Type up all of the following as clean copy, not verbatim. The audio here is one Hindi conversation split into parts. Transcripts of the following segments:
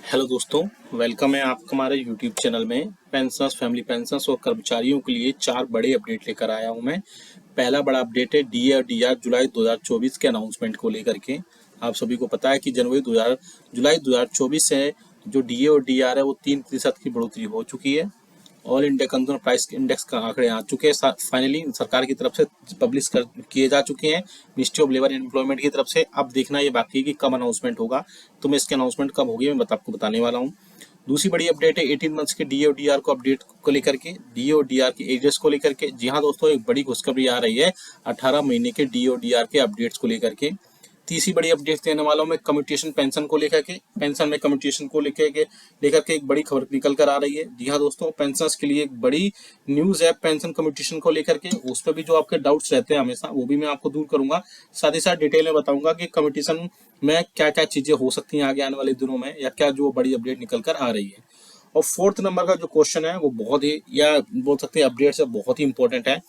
हेलो दोस्तों, वेलकम है आपका हमारे यूट्यूब चैनल में। पेंशनर्स, फैमिली पेंशनर्स और कर्मचारियों के लिए चार बड़े अपडेट लेकर आया हूं मैं। पहला बड़ा अपडेट है डीए और डीआर जुलाई 2024 के अनाउंसमेंट को लेकर के। आप सभी को पता है कि जुलाई 2024 से जो डीए और डीआर है वो 3% की बढ़ोतरी हो चुकी है। All India consumer price index का आंकड़े आ चुके हैं, फाइनली सरकार की तरफ से पब्लिश कर किए जा चुके हैं, ministry of labour and employment की तरफ से। अब देखना ये बाकी है कि कब अनाउंसमेंट होगा, तो मैं इसके अनाउंसमेंट कब होगी मैं आपको बताने वाला हूँ। दूसरी बड़ी अपडेट है 18 मंथ्स के डीए और डीआर को अपडेट को लेकर के, डीए और डीआर के एरियर्स को लेकर के। जी हाँ दोस्तों, एक बड़ी खुशखबरी आ रही है 18 महीने के डीए और डीआर के अपडेट्स को लेकर के। तीसरी बड़ी अपडेट देने वाला हूं मैं कम्यूटेशन पेंशन को लेकर के। पेंशन में कम्यूटेशन को लेकर के एक बड़ी खबर निकल कर आ रही है। जी हाँ दोस्तों, पेंशनर्स के लिए एक बड़ी न्यूज है पेंशन कम्यूटेशन को लेकर के। उस पर भी जो आपके डाउट्स रहते हैं हमेशा, वो भी मैं आपको दूर करूंगा। साथ ही साथ डिटेल में बताऊंगा कि कम्यूटेशन में क्या क्या चीजें हो सकती हैं आगे आने वाले दिनों में, या क्या जो बड़ी अपडेट निकल कर आ रही है। और फोर्थ नंबर का जो क्वेश्चन है वो बहुत ही, या बोल सकते हैं अपडेट से बहुत ही इंपॉर्टेंट है।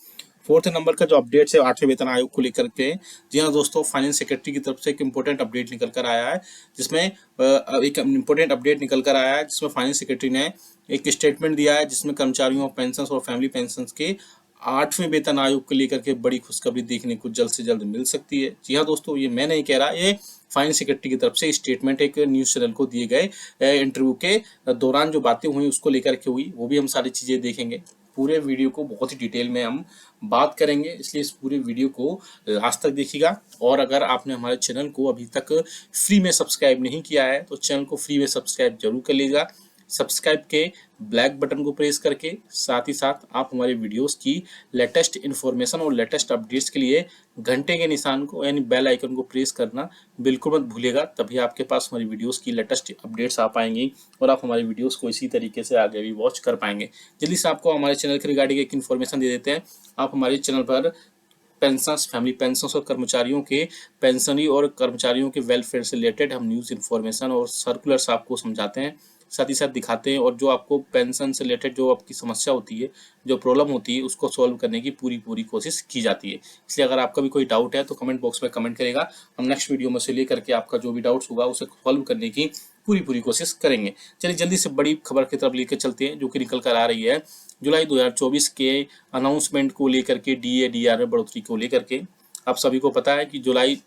फोर्थ नंबर का जो अपडेट है 8वें वेतन आयोग को लेकर के। जी हाँ दोस्तों, फाइनेंस सेक्रेटरी की तरफ से एक इंपॉर्टेंट अपडेट निकल कर आया है, जिसमें एक इंपॉर्टेंट अपडेट निकल कर आया है जिसमें फाइनेंस सेक्रेटरी ने एक स्टेटमेंट दिया है, जिसमें कर्मचारियों पेंशन और फैमिली पेंशन के 8वें वेतन आयोग को लेकर के बड़ी खुशखबरी देखने को जल्द से जल्द मिल सकती है। जी हाँ दोस्तों, ये मैं नहीं कह रहा, ये फाइनेंस सेक्रेटरी की तरफ से स्टेटमेंट एक न्यूज चैनल को दिए गए इंटरव्यू के दौरान जो बातें हुई उसको लेकर के हुई, वो भी हम सारी चीजें देखेंगे। पूरे वीडियो को बहुत ही डिटेल में हम बात करेंगे, इसलिए इस पूरे वीडियो को लास्ट तक देखिएगा। और अगर आपने हमारे चैनल को अभी तक फ्री में सब्सक्राइब नहीं किया है तो चैनल को फ्री में सब्सक्राइब जरूर कर लीजिएगा। सब्सक्राइब के ब्लैक बटन को प्रेस करके साथ ही साथ आप हमारे वीडियोस की लेटेस्ट इन्फॉर्मेशन और लेटेस्ट अपडेट्स के लिए घंटे के निशान को यानी बेल आइकन को प्रेस करना बिल्कुल मत भूलिएगा। तभी आपके पास हमारी वीडियोस की लेटेस्ट अपडेट्स आ पाएंगी और आप हमारी वीडियोस को इसी तरीके से आगे भी वॉच कर पाएंगे। जल्दी से आपको हमारे चैनल के रिगार्डिंग एक इन्फॉर्मेशन दे देते हैं। आप हमारे चैनल पर पेंशनर्स, फैमिली पेंशनर्स और कर्मचारियों के पेंशनरी और कर्मचारियों के वेलफेयर से रिलेटेड हम न्यूज़ इन्फॉर्मेशन और सर्कुलर्स आपको समझाते हैं, साथ ही साथ दिखाते हैं। और जो आपको पेंशन से रिलेटेड जो आपकी समस्या होती है, जो प्रॉब्लम होती है, उसको सॉल्व करने की पूरी कोशिश की जाती है। इसलिए अगर आपका भी कोई डाउट है तो कमेंट बॉक्स में कमेंट करेगा, हम नेक्स्ट वीडियो में से लेकर के आपका जो भी डाउट्स होगा उसे सॉल्व करने की पूरी कोशिश करेंगे। चलिए जल्दी से बड़ी खबर की तरफ लेकर चलते हैं, जो कि निकल कर आ रही है जुलाई 2024 के अनाउंसमेंट को लेकर के, डीए डीआर में बढ़ोतरी को लेकर के। आप सभी को पता है कि जुलाई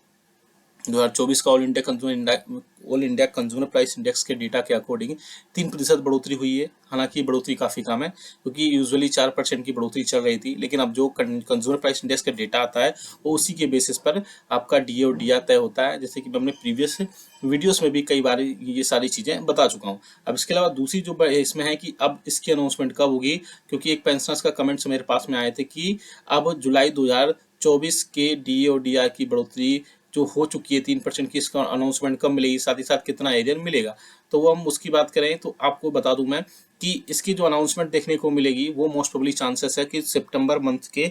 2024 का all India consumer price index के डेटा के अकॉर्डिंग 3% बढ़ोतरी हुई है। हालांकि बढ़ोतरी काफ़ी कम है, क्योंकि यूजुअली 4% की बढ़ोतरी चल रही थी, लेकिन अब जो कंज्यूमर प्राइस इंडेक्स का डेटा आता है वो उसी के बेसिस पर आपका डीए और डीआर तय होता है, जैसे कि मैं अपने प्रीवियस वीडियोस में भी कई बार ये सारी चीज़ें बता चुका हूँ। अब इसके अलावा दूसरी जो इसमें है कि अब इसकी अनाउंसमेंट कब होगी, क्योंकि एक पेंशनर्स का कमेंट्स मेरे पास में आए थे कि अब जुलाई 2024 के डीए और डीआर की बढ़ोतरी जो हो चुकी है 3% की, इसका अनाउंसमेंट कब मिलेगी, साथ ही साथ कितना एरियर मिलेगा। तो वो हम उसकी बात करें तो आपको बता दूं मैं कि इसकी जो अनाउंसमेंट देखने को मिलेगी वो मोस्ट प्रोबेबली चांसेस है कि सितंबर मंथ के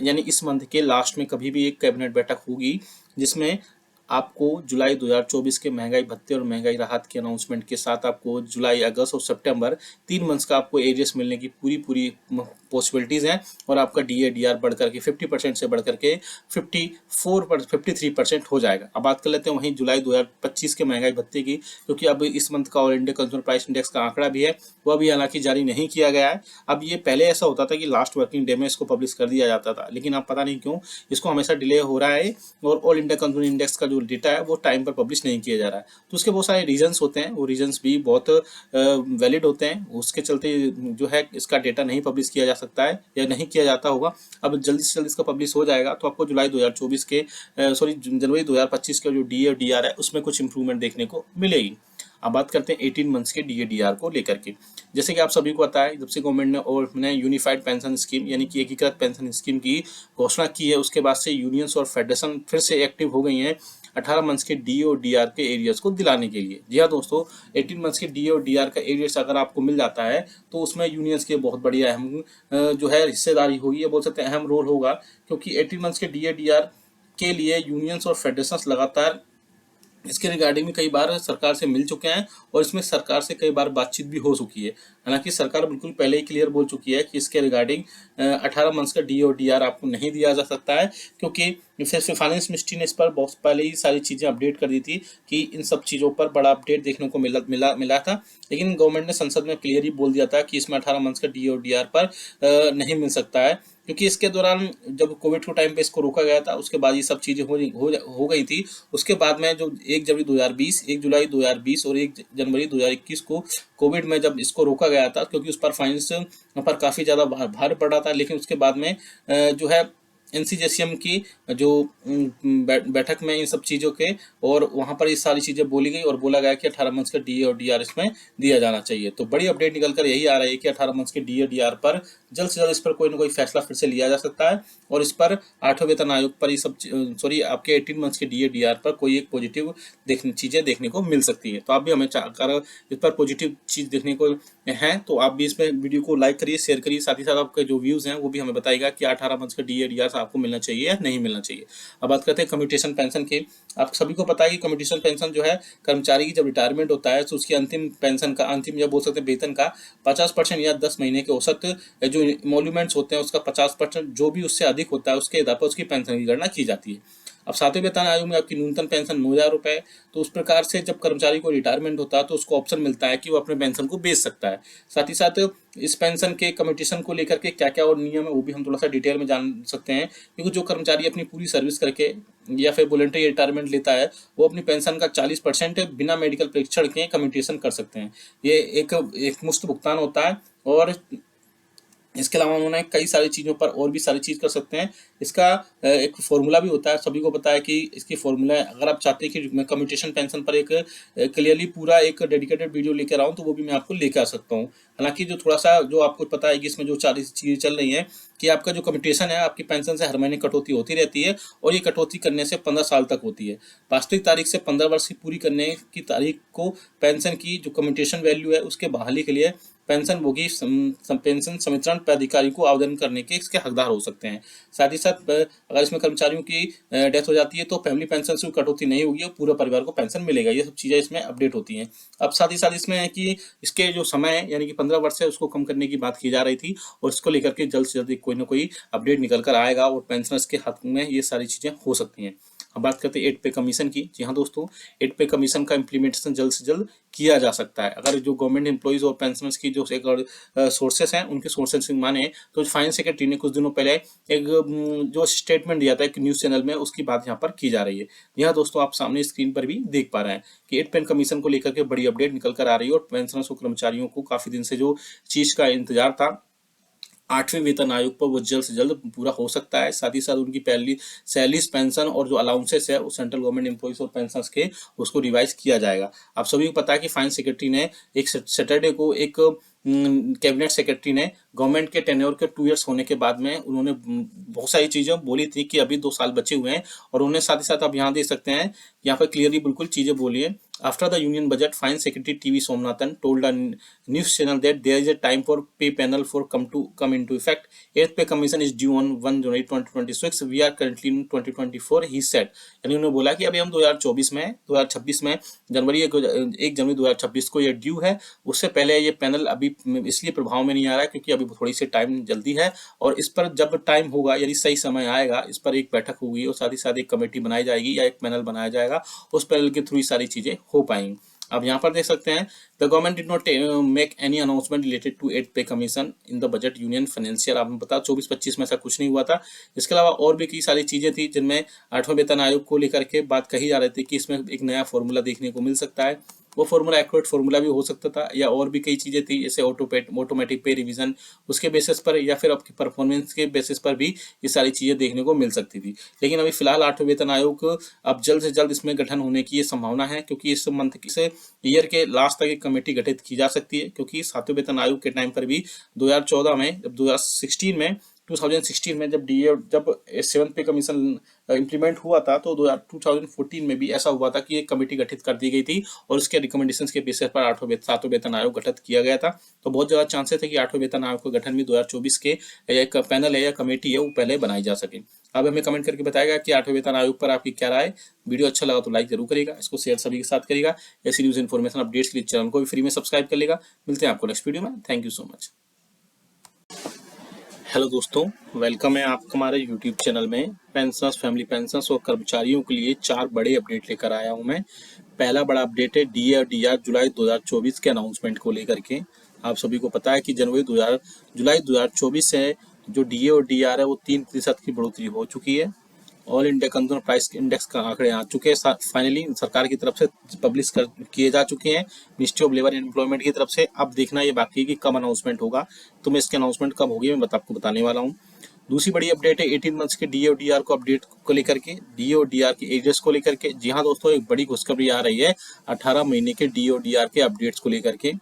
यानी इस मंथ के लास्ट में कभी भी एक कैबिनेट बैठक होगी, जिसमें आपको जुलाई 2024 के महंगाई भत्ते और महंगाई राहत के अनाउंसमेंट के साथ आपको जुलाई, अगस्त और सितंबर 3 मंथ्स का आपको एरियस मिलने की पूरी पॉसिबिलिटीज़ हैं। और आपका डीए डीआर बढ़ करके 50% से बढ़ करके 53% हो जाएगा। अब बात कर लेते हैं वहीं जुलाई 2025 के महंगाई भत्ते की, क्योंकि अब इस मंथ का all India consumer price index का आंकड़ा भी है, वह भी हालांकि जारी नहीं किया गया है। अब ये पहले ऐसा होता था कि लास्ट वर्किंग डे में इसको पब्लिश कर दिया जाता था, लेकिन अब पता नहीं क्यों इसको हमेशा डिले हो रहा है और ऑल इंडिया कंज्यूमर इंडेक्स का जो डेटा है वो टाइम पर पब्लिश नहीं किया जा रहा है। तो उसके बहुत सारे रीजंस होते हैं, वो रीजंस भी बहुत वैलिड होते हैं। उसके चलते जो है इसका डेटा नहीं पब्लिश किया जा सकता है या नहीं किया जाता होगा। अब जल्दी से जल्दी इसका पब्लिश हो जाएगा तो आपको जुलाई 2024 के जनवरी 2025 का जो डीए और डीआर है उसमें कुछ इंप्रूवमेंट देखने को मिलेगी। अब बात करते हैं 18 मंथ्स के डीए डीआर को लेकर के। जैसे कि आप सभी को पता है, जब से गवर्नमेंट ने यूनिफाइड पेंशन स्कीम यानी कि एकीकृत पेंशन स्कीम की घोषणा की है, उसके बाद से यूनियंस और फेडरेशन फिर से एक्टिव हो गई हैं 18 मंथ्स के डीए और डीआर के एरियर्स को दिलाने के लिए। जी हाँ दोस्तों, 18 मंथ्स के डीए और डीआर का एरियर्स अगर आपको मिल जाता है तो उसमें यूनियंस की बहुत बड़ी अहम जो है हिस्सेदारी होगी, या बोल सकते हैं अहम रोल होगा, क्योंकि 18 मंथ्स के डीए डीआर के लिए यूनियंस और फेडरेशन लगातार इसके रिगार्डिंग में कई बार सरकार से मिल चुके हैं और इसमें सरकार से कई बार बातचीत भी हो चुकी है। हालांकि सरकार बिल्कुल पहले ही क्लियर बोल चुकी है कि इसके रिगार्डिंग 18 मंथ्स का डी और डी आर आपको नहीं दिया जा सकता है, क्योंकि फिर फाइनेंस मिनिस्ट्री ने इस पर बहुत पहले ही सारी चीज़ें अपडेट कर दी थी कि इन सब चीज़ों पर बड़ा अपडेट देखने को मिला था। लेकिन गवर्नमेंट ने संसद में क्लियर ही बोल दिया था कि इसमें 18 मंथ्स का डी और डी आर पर नहीं मिल सकता है, क्योंकि इसके दौरान जब कोविड के टाइम पे इसको रोका गया था, उसके बाद ये सब चीज़ें हो गई थी। उसके बाद में जो 1 जनवरी 2020, 1 जुलाई 2020 और 1 जनवरी 2021 को कोविड में जब इसको रोका गया था, क्योंकि उस पर फाइनेंस पर काफ़ी ज़्यादा भार पड़ा था। लेकिन उसके बाद में जो है एनसीजेसीएम की जो बैठक में इन सब चीज़ों के और वहाँ पर ये सारी चीज़ें बोली गई और बोला गया कि 18 मंथ्स का डी और डी आर इसमें दिया जाना चाहिए। तो बड़ी अपडेट निकल कर यही आ रही है कि 18 मंथ्स के डी और डी आर पर जल्द से जल्द इस पर कोई ना कोई फैसला फिर से लिया जा सकता है और इस पर 8वें वेतन आयोग पर ये सब आपके 18 मंथ्स के डी और डी आर पर कोई एक पॉजिटिव चीज़ें देखने को मिल सकती है। तो आप भी हमें अगर इस पर पॉजिटिव चीज़ देखने को है तो आप भी इसमें वीडियो को लाइक करिए, शेयर करिए, साथ ही साथ आपके जो व्यूज़ हैं वो भी हमें बताइएगा कि 18 मंथ्स का डी और डी आर आपको मिलना चाहिए या नहीं मिलना चाहिए। अब बात करते हैं कम्यूटेशन पेंशन की। आप सभी को पता है कि कम्यूटेशन पेंशन जो है कर्मचारी की जब रिटायरमेंट होता है तो उसकी अंतिम पेंशन का, अंतिम या बोल सकते हैं वेतन का 50% या 10 महीने के औसत जो इमोल्यूमेंट्स होते हैं उसका 50%, जो भी उससे अधिक होता है उसके आधार पर उसकी पेंशन की गणना की जाती है। अब 7वें वेतन आयोग में आपकी न्यूनतम पेंशन 9,000 रुपए है। तो उस प्रकार से जब कर्मचारी को रिटायरमेंट होता है तो उसको ऑप्शन मिलता है कि वो अपने पेंशन को बेच सकता है। साथ ही साथ इस पेंशन के कम्यूटेशन को लेकर के क्या क्या और नियम है वो भी हम थोड़ा सा डिटेल में जान सकते हैं, क्योंकि जो कर्मचारी अपनी पूरी सर्विस करके या फिर वॉलंटरी रिटायरमेंट लेता है वो अपनी पेंशन का 40% बिना मेडिकल परीक्षण के कम्यूटेशन कर सकते हैं। ये एक मुफ्त भुगतान होता है और इसके अलावा उन्होंने कई सारी चीज़ों पर और भी सारी चीज़ कर सकते हैं। इसका एक फॉर्मूला भी होता है, सभी को पता है कि इसकी फॉर्मूला अगर आप चाहते हैं कि मैं कम्यूटेशन पेंशन पर एक क्लियरली पूरा एक डेडिकेटेड वीडियो लेकर आऊँ तो वो भी मैं आपको लेकर आ सकता हूँ। हालांकि जो थोड़ा सा जो आपको पता है कि इसमें जो 40 चीज़ें चल रही हैं कि आपका जो कम्यूटेशन है आपकी पेंशन से हर महीने कटौती होती रहती है और ये कटौती करने से 15 साल तक होती है। वास्तविक तारीख से 15 वर्ष की पूरी करने की तारीख को पेंशन की जो कम्यूटेशन वैल्यू है उसके बहाली के लिए पेंशनभोगी पेंशन संवितरण प्राधिकारी को आवेदन करने के इसके हकदार हो सकते हैं। साथ ही साथ अगर इसमें कर्मचारियों की डेथ हो जाती है तो फैमिली पेंशन से कटौती नहीं होगी और पूरे परिवार को पेंशन मिलेगा। ये सब चीज़ें इसमें अपडेट होती हैं। अब साथ ही साथ इसमें है कि इसके जो समय है यानी कि 15 वर्ष है उसको कम करने की बात की जा रही थी और इसको लेकर के जल्द से जल्द कोई ना कोई अपडेट निकल कर आएगा और पेंशनर्स के हक में ये सारी चीज़ें हो सकती हैं। अब बात करते हैं 8 पे कमीशन की। जी हाँ दोस्तों, 8 पे कमीशन का इम्प्लीमेंटेशन जल्द से जल्द किया जा सकता है। अगर जो गवर्नमेंट एम्प्लॉइज और पेंशनर्स की जो एक सोर्सेस हैं उनके सोर्सेस से माने तो फाइनेंस सेक्रेटरी ने कुछ दिनों पहले एक जो स्टेटमेंट दिया था एक न्यूज़ चैनल में, उसकी बात यहाँ पर की जा रही है। यहाँ दोस्तों आप सामने स्क्रीन पर भी देख पा रहे हैं कि 8 पे कमीशन को लेकर के बड़ी अपडेट निकल कर आ रही है और पेंशनर्स और कर्मचारियों को काफ़ी दिन से जो चीज़ का इंतजार था 8वें वेतन आयोग पर वो जल्द से जल्द पूरा हो सकता है। साथ ही साथ उनकी पहली सैलरीज, पेंशन और जो अलाउंसेस है वो सेंट्रल गवर्नमेंट एम्प्लॉइज और पेंशनर्स के उसको रिवाइज किया जाएगा। आप सभी को पता है कि फाइनेंस सेक्रेटरी ने एक सैटरडे को एक कैबिनेट सेक्रेटरी ने गवर्नमेंट के टेन्योर के 2 इयर्स होने के बाद में उन्होंने बहुत सारी चीज़ें बोली थी कि अभी 2 साल बचे हुए हैं और उन्हें साथ ही साथ आप यहाँ देख सकते हैं, यहाँ पर क्लियरली बिल्कुल चीज़ें बोली है। After the union budget, Finance Secretary TV Somnathan told a news channel that there is a time for pay panel for come into effect. 8th pay commission is due on 1 January 2026. We are currently in 2024. He said. यानी उन्होंने बोला कि अभी हम 2024 में 2026 में जनवरी 1 जनवरी 2026 को ये ड्यू है। उससे पहले ये पैनल अभी इसलिए प्रभाव में नहीं आ रहा है क्योंकि अभी थोड़ी सी टाइम जल्दी है और इस पर जब टाइम होगा यदि सही समय आएगा इस पर एक बैठक होगी और साथ ही साथ एक कमेटी बनाई जाएगी या एक पैनल बनाया जाएगा, उस पैनल के थ्रू सारी चीज़ें हो पाएंगी। अब यहाँ पर देख सकते हैं the government did not make any announcement related to 8 pay commission in the budget union financial. आपने पता 24-25 में ऐसा कुछ नहीं हुआ था। इसके अलावा और भी कई सारी चीज़ें थी जिनमें 8वें वेतन आयोग को लेकर के बात कही जा रही थी कि इसमें एक नया फॉर्मूला देखने को मिल सकता है। वो फॉर्मूला एक्यूरेट फॉर्मूला भी हो सकता था या और भी कई चीज़ें थी जैसे ऑटोमेटिक पे रिवीजन उसके बेसिस पर या फिर आपकी परफॉर्मेंस के बेसिस पर भी ये सारी चीज़ें देखने को मिल सकती थी। लेकिन अभी फिलहाल 8वें वेतन आयोग अब जल्द से जल्द इसमें गठन होने की ये संभावना है क्योंकि इस मंथ से ईयर के लास्ट तक एक कमेटी गठित की जा सकती है क्योंकि 7वें वेतन आयोग के टाइम पर भी 2014 में जब 2016 में 2016 में जब जब 7th पे कमीशन इम्प्लीमेंट हुआ था, तो 2014 में भी ऐसा हुआ था कि एक कमेटी गठित कर दी गई थी और उसके रिकमेंडेशंस के बेसिस पर 7वां वेतन आयोग गठित किया गया था। तो बहुत ज़्यादा चांसेस थे कि 8वें वेतन आयोग का गठन भी 2024 के एक पैनल है या कमेटी है वो पहले बनाई जा सके। अब हमें कमेंट करके बताएगा कि 8वें वेतन आयोग पर आपकी क्या राय। वीडियो अच्छा लगा तो लाइक जरूर करिएगा, इसको शेयर सभी के साथ करिएगा। ऐसी न्यूज़ इन्फॉर्मेशन अपडेट्स के लिए चैनल को भी फ्री में सब्सक्राइब कर लेगा। मिलते हैं आपको नेक्स्ट वीडियो में। Thank you so much. Hello दोस्तों, वेलकम है आपका हमारे यूट्यूब चैनल में। पेंशनर्स, फैमिली पेंशनर्स और कर्मचारियों के लिए 4 बड़े अपडेट लेकर आया हूं मैं। पहला बड़ा अपडेट है डीए और डीआर जुलाई 2024 के अनाउंसमेंट को लेकर के। आप सभी को पता है कि जुलाई 2024 से जो डीए और डीआर है वो 3% की बढ़ोतरी हो चुकी है। All India consumer price index का आंकड़े आ चुके हैं, फाइनली सरकार की तरफ से पब्लिश किए जा चुके हैं ministry of labour and employment की तरफ से। अब देखना ये बाकी है कि कब अनाउंसमेंट होगा, तो मैं इसके अनाउंसमेंट कब होगी मैं आपको बताने वाला हूँ। दूसरी बड़ी अपडेट है 18 मंथ्स के डीए और डीआर को अपडेट को लेकर के, डीए और डीआर के एजेस को लेकर के। जी हाँ दोस्तों, एक बड़ी खुशखबरी आ रही है 18 महीने के डीए और डीआर के अपडेट्स को लेकर के।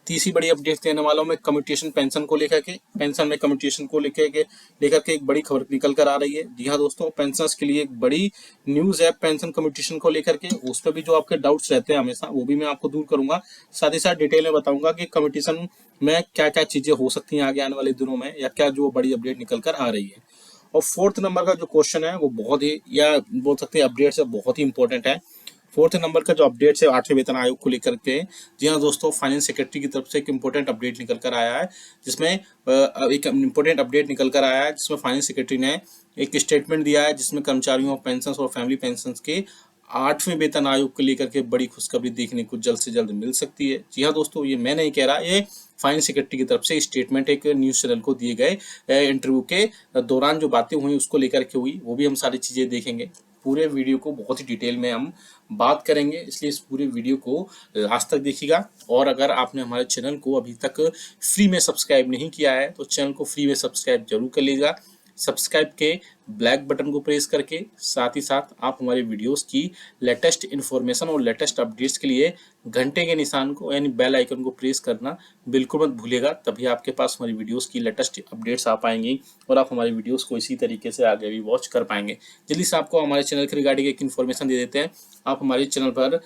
तीसरी बड़ी अपडेट देने वाला हूं मैं कम्यूटेशन पेंशन को लेकर के। पेंशन में कम्यूटेशन को लेकर के एक बड़ी खबर निकल कर आ रही है। जी हाँ दोस्तों, पेंशनर्स के लिए एक बड़ी न्यूज है पेंशन कम्यूटेशन को लेकर के। उस पर भी जो आपके डाउट्स रहते हैं हमेशा, वो भी मैं आपको दूर करूंगा। साथ ही साथ डिटेल में बताऊंगा कि कम्यूटेशन में क्या क्या चीजें हो सकती हैं आगे आने वाले दिनों में, या क्या जो बड़ी अपडेट निकल कर आ रही है। और 4th नंबर का जो क्वेश्चन है वो बहुत ही, या बोल सकते हैं अपडेट है, बहुत ही इंपॉर्टेंट है। 4th नंबर का जो अपडेट है 8वें वेतन आयोग को लेकर के। जी हाँ दोस्तों, फाइनेंस सेक्रेटरी की तरफ से एक इंपॉर्टेंट अपडेट निकल कर आया है, जिसमें एक इंपॉर्टेंट अपडेट निकल कर आया है जिसमें फाइनेंस सेक्रेटरी ने एक स्टेटमेंट दिया है, जिसमें कर्मचारियों पेंशन और फैमिली पेंशन के 8वें वेतन आयोग को लेकर के बड़ी खुशखबरी देखने को जल्द से जल्द मिल सकती है। जी हाँ दोस्तों, ये मैं नहीं कह रहा, ये फाइनेंस सेक्रेटरी की तरफ से स्टेटमेंट एक न्यूज चैनल को दिए गए इंटरव्यू के दौरान जो बातें हुई उसको लेकर के हुई, वो भी हम सारी चीजें देखेंगे। पूरे वीडियो को बहुत ही डिटेल में हम बात करेंगे, इसलिए इस पूरे वीडियो को लास्ट तक देखिएगा। और अगर आपने हमारे चैनल को अभी तक फ्री में सब्सक्राइब नहीं किया है तो चैनल को फ्री में सब्सक्राइब जरूर कर लीजिएगा। सब्सक्राइब के ब्लैक बटन को प्रेस करके, साथ ही साथ आप हमारे वीडियोस की लेटेस्ट इन्फॉर्मेशन और लेटेस्ट अपडेट्स के लिए घंटे के निशान को यानी बेल आइकन को प्रेस करना बिल्कुल मत भूलिएगा। तभी आपके पास हमारी वीडियोस की लेटेस्ट अपडेट्स आ पाएंगी और आप हमारी वीडियोस को इसी तरीके से आगे भी वॉच कर पाएंगे। जल्दी से आपको हमारे चैनल के रिगार्डिंग एक इन्फॉर्मेशन दे देते हैं। आप हमारे चैनल पर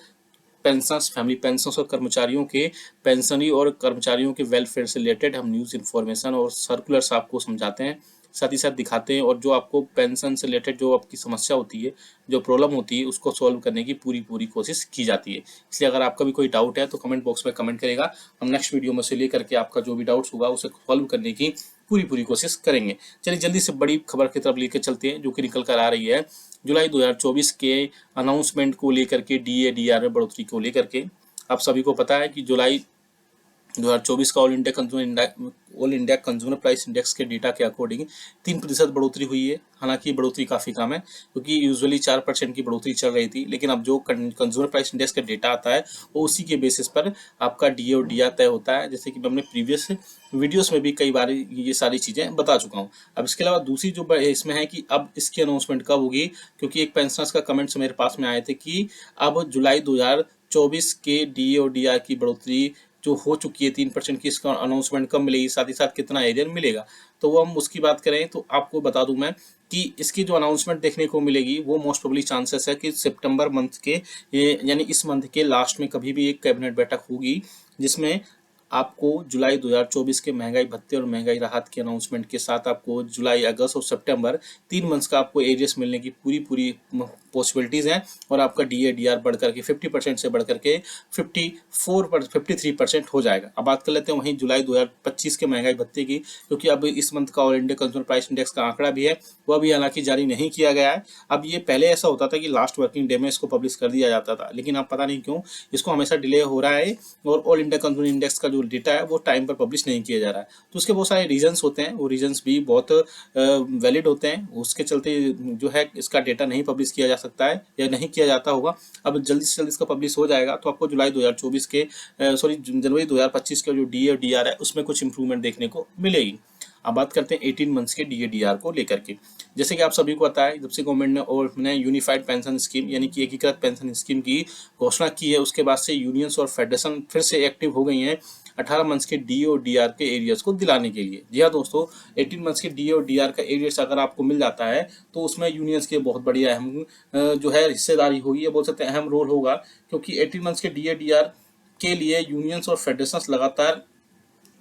पेंशनर्स, फैमिली पेंशनर्स और कर्मचारियों के पेंशनरी और कर्मचारियों के वेलफेयर से रिलेटेड हम न्यूज़ इन्फॉर्मेशन और सर्कुलर्स आपको समझाते हैं, साथ ही साथ दिखाते हैं, और जो आपको पेंशन से रिलेटेड जो आपकी समस्या होती है, जो प्रॉब्लम होती है, उसको सॉल्व करने की पूरी कोशिश की जाती है। इसलिए अगर आपका भी कोई डाउट है तो कमेंट बॉक्स में कमेंट करेगा, हम नेक्स्ट वीडियो में से लेकर के आपका जो भी डाउट्स होगा उसे सॉल्व करने की पूरी कोशिश करेंगे। चलिए जल्दी से बड़ी खबर की तरफ लेकर चलते हैं, जो कि निकल कर आ रही है जुलाई 2024 के अनाउंसमेंट को लेकर के, डीए डीआर में बढ़ोतरी को लेकर के। आप सभी को पता है कि जुलाई 2024 का all India consumer price index के डेटा के अकॉर्डिंग 3% बढ़ोतरी हुई है। हालांकि बढ़ोतरी काफ़ी कम है, क्योंकि यूजुअली 4% की बढ़ोतरी चल रही थी, लेकिन अब जो कंज्यूमर प्राइस इंडेक्स का डेटा आता है वो उसी के बेसिस पर आपका डीए और डीआर तय होता है, जैसे कि मैं अपने प्रीवियस वीडियोस में भी कई बार ये सारी चीज़ें बता चुका हूँ। अब इसके अलावा दूसरी जो इसमें है कि अब इसकी अनाउंसमेंट कब होगी, क्योंकि एक पेंशनर्स का कमेंट्स मेरे पास में आए थे कि अब जुलाई 2024 के डीए और डीआर की बढ़ोतरी जो हो चुकी है 3% की, इसका अनाउंसमेंट कब मिलेगी, साथ ही साथ कितना एरियर मिलेगा। तो वो हम उसकी बात करें तो आपको बता दूं मैं कि इसकी जो अनाउंसमेंट देखने को मिलेगी वो मोस्ट प्रोबेबली चांसेस है कि सितंबर मंथ के यानी इस मंथ के लास्ट में कभी भी एक कैबिनेट बैठक होगी, जिसमें आपको जुलाई 2024 के महंगाई भत्ते और महंगाई राहत के अनाउंसमेंट के साथ आपको जुलाई, अगस्त और सितंबर 3 मंथ्स का आपको एरियस मिलने की पूरी पॉसिबिलिटीज़ हैं, और आपका डीए डीआर बढ़ करके 50% से बढ़ करके 53% हो जाएगा। अब बात कर लेते हैं वहीं जुलाई 2025 के महंगाई भत्ते की, क्योंकि अब इस मंथ का all India consumer price index का आंकड़ा भी है, वह भी हालांकि जारी नहीं किया गया है। अब ये पहले ऐसा होता था कि लास्ट वर्किंग डे में इसको पब्लिश कर दिया जाता था, लेकिन अब पता नहीं क्यों इसको हमेशा डिले हो रहा है, और ऑल इंडिया कंज्यूमर इंडेक्स का जो डेटा है वो टाइम पर पब्लिश नहीं किया जा रहा है। तो उसके बहुत सारे रीजंस होते हैं, वो रीजंस भी बहुत वैलिड होते हैं, उसके चलते जो है इसका डेटा नहीं पब्लिश किया जा सकता है या नहीं किया जाता होगा। अब जल्दी से जल्दी इसका पब्लिश हो जाएगा तो आपको जुलाई 2024 के जनवरी 2025 का जो डीए और डीआर है उसमें कुछ इंप्रूवमेंट देखने को मिलेगी। अब बात करते हैं 18 मंथ्स के डीए डीआर को लेकर के। जैसे कि आप सभी को पता है, जब से गवर्नमेंट ने यूनिफाइड पेंशन स्कीम यानी कि एकीकृत पेंशन स्कीम की घोषणा की है, उसके बाद से यूनियंस और फेडरेशन फिर से एक्टिव हो गई हैं 18 मंथ्स के डी और डी आर के एरियर्स को दिलाने के लिए। जी हाँ दोस्तों, 18 मंथ्स के डी और डी आर का एरियर्स अगर आपको मिल जाता है तो उसमें यूनियंस की बहुत बड़ी अहम जो है हिस्सेदारी होगी, या बोल सकते हैं अहम रोल होगा, क्योंकि 18 मंथ्स के डी और डी आर के लिए यूनियंस और फेडरेशंस लगातार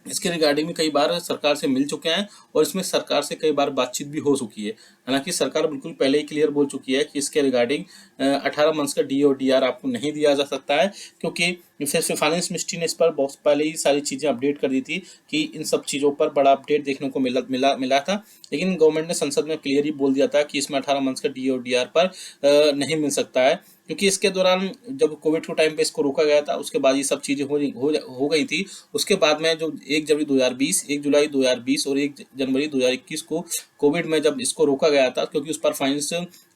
इसके रिगार्डिंग में कई बार सरकार से मिल चुके हैं और इसमें सरकार से कई बार बातचीत भी हो चुकी है। हालांकि सरकार बिल्कुल पहले ही क्लियर बोल चुकी है कि इसके रिगार्डिंग 18 मंथ्स का डी और डी आर आपको नहीं दिया जा सकता है, क्योंकि फिर फाइनेंस मिनिस्ट्री ने इस पर बहुत पहले ही सारी चीज़ें अपडेट कर दी थी कि इन सब चीज़ों पर बड़ा अपडेट देखने को मिला था। लेकिन गवर्नमेंट ने संसद में क्लियर ही बोल दिया था कि इसमें 18 मंथ्स का डी और डी आर पर नहीं मिल सकता है, क्योंकि इसके दौरान जब कोविड के टाइम पे इसको रोका गया था, उसके बाद ये सब चीज़ें हो गई थी। उसके बाद में जो 1 जनवरी 2020, 1 जुलाई 2020 और 1 जनवरी 2021 को कोविड में जब इसको रोका गया था, क्योंकि उस पर फाइनेंस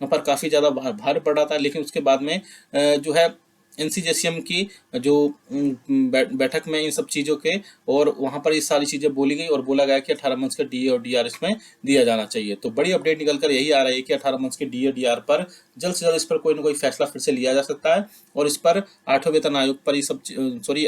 पर काफ़ी ज़्यादा भार पड़ा था। लेकिन उसके बाद में जो है एनसीजेसीएम की जो बैठक में इन सब चीज़ों के और वहाँ पर ये सारी चीज़ें बोली गई और बोला गया कि 18 मंथ्स का डी और डी आर इसमें दिया जाना चाहिए। तो बड़ी अपडेट निकल कर यही आ रही है कि 18 मंथ्स के डी और डी आर पर जल्द से जल्द इस पर कोई ना कोई फैसला फिर से लिया जा सकता है और इस पर 8वें वेतन आयोग पर ये सब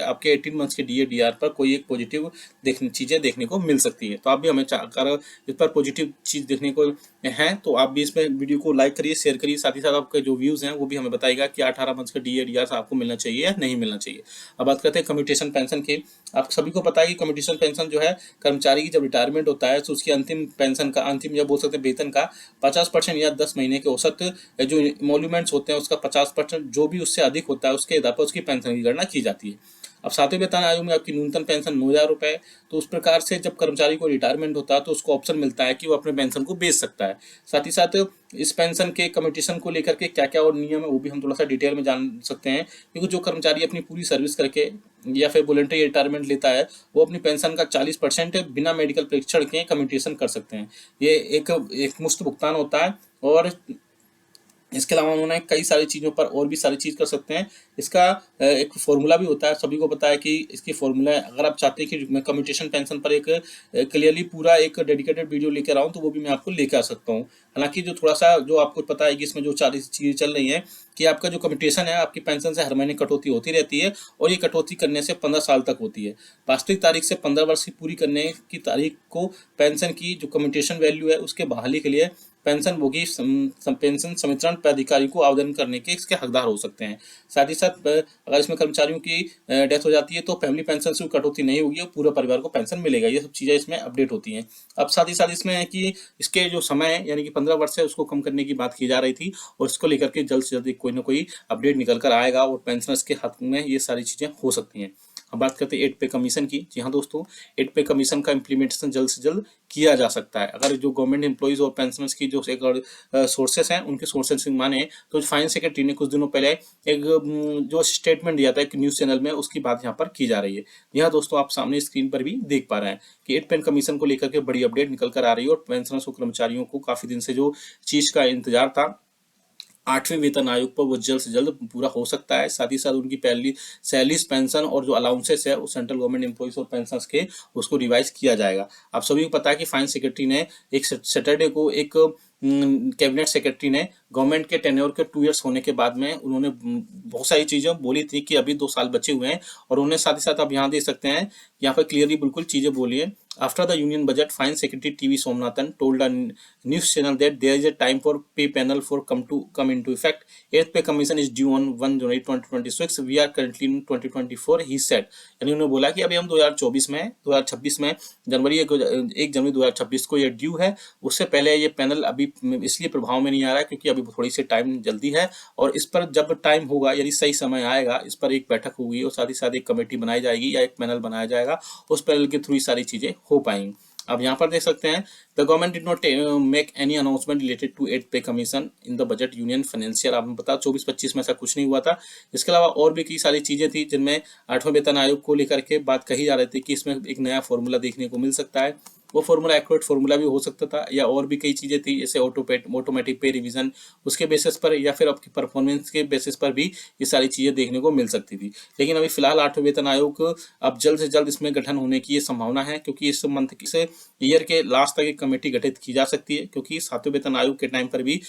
आपके 18 मंथ्स के डी और डी आर पर कोई एक पॉजिटिव चीज़ें देखने को मिल सकती है। तो आप भी हमें अगर इस पर पॉजिटिव चीज़ देखने को है तो आप भी इसमें वीडियो को लाइक करिए, शेयर करिए, साथ ही साथ आपके जो व्यूज़ हैं वो भी हमें बताइएगा कि 18 मंथ्स का डी और डी आर आपको मिलना चाहिए या नहीं मिलना चाहिए। अब बात करते हैं कम्यूटेशन पेंशन की। आप सभी को पता है कि कम्यूटेशन पेंशन जो है कर्मचारी की जब रिटायरमेंट होता है तो उसकी अंतिम पेंशन का, अंतिम या बोल सकते हैं वेतन का 50% या 10 महीने के औसत जो इमोल्यूमेंट्स होते हैं उसका 50%, जो भी उससे अधिक होता है उसके आधार पर उसकी पेंशन की गणना की जाती है। अब 7वें वेतन आयोग में आपकी न्यूनतम पेंशन 9,000 रुपये। तो उस प्रकार से जब कर्मचारी को रिटायरमेंट होता है तो उसको ऑप्शन मिलता है कि वो अपने पेंशन को बेच सकता है। साथ ही साथ इस पेंशन के कम्यूटेशन को लेकर के क्या क्या और नियम है वो भी हम थोड़ा सा डिटेल में जान सकते हैं, क्योंकि जो कर्मचारी अपनी पूरी सर्विस करके या फिर वॉलंटरी रिटायरमेंट लेता है वो अपनी पेंशन का 40% बिना मेडिकल परीक्षण के कम्यूटेशन कर सकते हैं। ये एक मुफ्त भुगतान होता है और इसके अलावा उन्होंने कई सारी चीज़ों पर और भी सारी चीज़ कर सकते हैं। इसका एक फॉर्मूला भी होता है, सभी को पता है कि इसकी फॉर्मूला है। अगर आप चाहते हैं कि मैं कम्यूटेशन पेंशन पर एक क्लियरली पूरा एक डेडिकेटेड वीडियो लेकर आऊँ तो वो भी मैं आपको लेकर आ सकता हूँ। हालांकि जो थोड़ा सा जो आपको पता है कि इसमें जो सारी चीज़ें चल रही हैं कि आपका जो कम्यूटेशन है आपकी पेंशन से हर महीने कटौती होती रहती है और ये कटौती करने से 15 साल तक होती है। वास्तविक तारीख से 15 वर्ष की पूरी करने की तारीख को पेंशन की जो कम्यूटेशन वैल्यू है उसके बहाली के लिए पेंशनभोगी पेंशन संवितरण प्राधिकारी को आवेदन करने के इसके हकदार हो सकते हैं। साथ ही साथ अगर इसमें कर्मचारियों की डेथ हो जाती है तो फैमिली पेंशन से कटौती नहीं होगी और पूरे परिवार को पेंशन मिलेगा। ये सब चीज़ें इसमें अपडेट होती हैं। अब साथ ही साथ इसमें है कि इसके जो समय है यानी कि 15 वर्ष है उसको कम करने की बात की जा रही थी और इसको लेकर के जल्द से जल्द कोई ना कोई अपडेट निकल कर आएगा और पेंशनर्स के हक में ये सारी चीज़ें हो सकती हैं। अब बात करते हैं 8 पे कमीशन की। जी हाँ दोस्तों, 8 पे कमीशन का इम्प्लीमेंटेशन जल्द से जल्द किया जा सकता है। अगर जो गवर्नमेंट एम्प्लॉइज और पेंशनर्स की जो एक सोर्सेस हैं उनके सोर्सेस से माने तो फाइनेंस सेक्रेटरी ने कुछ दिनों पहले एक जो स्टेटमेंट दिया था एक न्यूज़ चैनल में, उसकी बात यहाँ पर की जा रही है। जी हाँ दोस्तों, आप सामने स्क्रीन पर भी देख पा रहे हैं कि 8 पे कमीशन को लेकर के बड़ी अपडेट निकल कर आ रही है और पेंशनर्स और कर्मचारियों को काफ़ी दिन से जो चीज़ का इंतजार था 8वें वेतन आयोग पर वो जल्द से जल्द पूरा हो सकता है। साथ ही साथ उनकी पहली सैलरीज, पेंशन और जो अलाउंसेस है वो सेंट्रल गवर्नमेंट एम्प्लॉइज और पेंशनर्स के उसको रिवाइज किया जाएगा। आप सभी को पता है कि फाइनेंस सेक्रेटरी ने एक सैटरडे को एक कैबिनेट सेक्रेटरी ने गवर्नमेंट के टेन्योर के 2 इयर्स होने के बाद में उन्होंने बहुत सारी चीज़ें बोली थी कि अभी 2 साल बचे हुए हैं और उन्हें साथ ही साथ आप यहाँ देख सकते हैं, यहाँ पर क्लियरली बिल्कुल चीज़ें बोली है। After the union budget, Finance Secretary TV Somnathan told a news channel that there is a time for pay panel for come into effect. 8th pay commission is due on 1 January 2026. We are currently in 2024. He said. यानी उन्होंने बोला कि अभी हम 2024 में 2026 में जनवरी 1 जनवरी 2026 को ये ड्यू है। उससे पहले ये पैनल अभी इसलिए प्रभाव में नहीं आ रहा है क्योंकि अभी थोड़ी सी टाइम जल्दी है और इस पर जब टाइम होगा यदि सही समय आएगा इस पर एक बैठक होगी और साथ ही साथ एक कमेटी बनाई जाएगी या एक पैनल बनाया जाएगा, उस पैनल के थ्रू ही सारी चीज़ें हो पाएंगी। अब यहाँ पर देख सकते हैं the government did not make any announcement related to 8 pay commission in the budget union financial. आपको पता 24-25 में ऐसा कुछ नहीं हुआ था। इसके अलावा और भी कई सारी चीज़ें थी जिनमें 8वें वेतन आयोग को लेकर के बात कही जा रही थी कि इसमें एक नया फॉर्मूला देखने को मिल सकता है। वो फॉर्मूला एक्यूरेट फॉर्मूला भी हो सकता था या और भी कई चीज़ें थी जैसे ऑटोमेटिक पे रिवीजन उसके बेसिस पर या फिर आपकी परफॉर्मेंस के बेसिस पर भी ये सारी चीज़ें देखने को मिल सकती थी। लेकिन अभी फिलहाल 8वें वेतन आयोग अब जल्द से जल्द इसमें गठन होने की ये संभावना है क्योंकि इस मंथ से ईयर के लास्ट तक एक कमेटी गठित की जा सकती है क्योंकि 7वें वेतन आयोग के टाइम पर भी